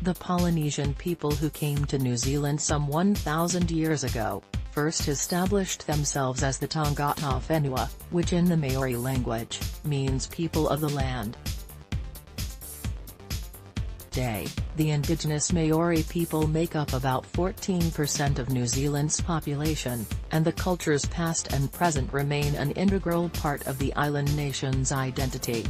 The Polynesian people who came to New Zealand some 1,000 years ago, first established themselves as the Tangata Whenua, which in the Maori language, means people of the land. Today, the indigenous Maori people make up about 14% of New Zealand's population, and the cultures past and present remain an integral part of the island nation's identity.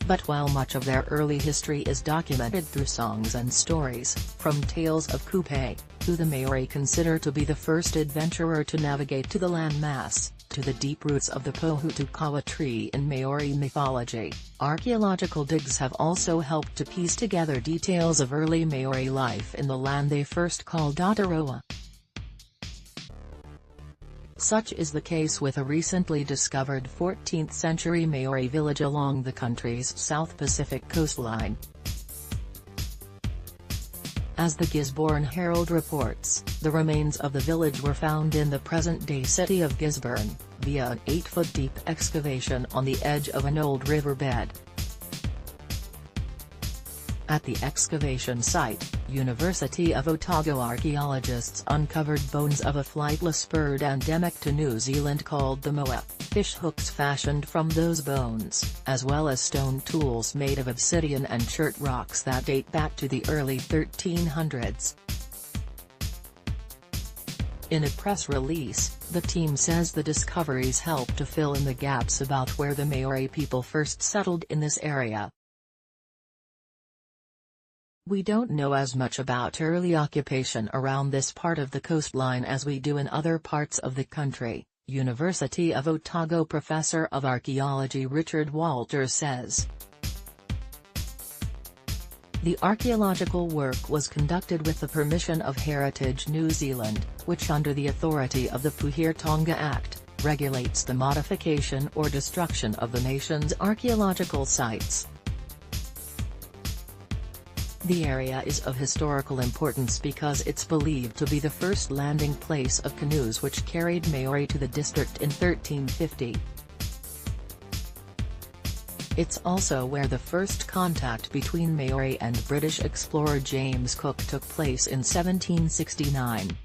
But while much of their early history is documented through songs and stories, from tales of Kupe, who the Maori consider to be the first adventurer to navigate to the landmass, to the deep roots of the Pohutukawa tree in Maori mythology, archaeological digs have also helped to piece together details of early Maori life in the land they first called Aotearoa. Such is the case with a recently discovered 14th-century Maori village along the country's South Pacific coastline. As the Gisborne Herald reports, the remains of the village were found in the present-day city of Gisborne, via an 8-foot-deep excavation on the edge of an old riverbed. At the excavation site, University of Otago archaeologists uncovered bones of a flightless bird endemic to New Zealand called the moa, fish hooks fashioned from those bones, as well as stone tools made of obsidian and chert rocks that date back to the early 1300s. In a press release, the team says the discoveries help to fill in the gaps about where the Maori people first settled in this area. We don't know as much about early occupation around this part of the coastline as we do in other parts of the country, University of Otago professor of archaeology Richard Walters says. The archaeological work was conducted with the permission of Heritage New Zealand, which under the authority of the Puhir-Tonga Act, regulates the modification or destruction of the nation's archaeological sites. The area is of historical importance because it's believed to be the first landing place of canoes which carried Maori to the district in 1350. It's also where the first contact between Maori and British explorer James Cook took place in 1769.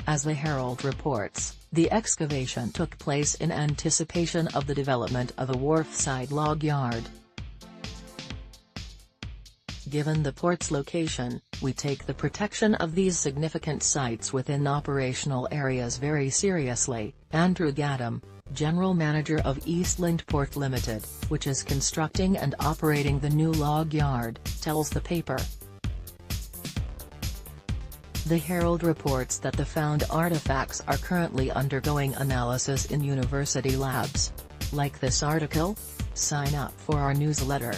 As the Herald reports, the excavation took place in anticipation of the development of a wharfside log yard. Given the port's location, we take the protection of these significant sites within operational areas very seriously, Andrew Gaddam, General Manager of Eastland Port Limited, which is constructing and operating the new log yard, tells the paper. The Herald reports that the found artifacts are currently undergoing analysis in university labs. Like this article? Sign up for our newsletter.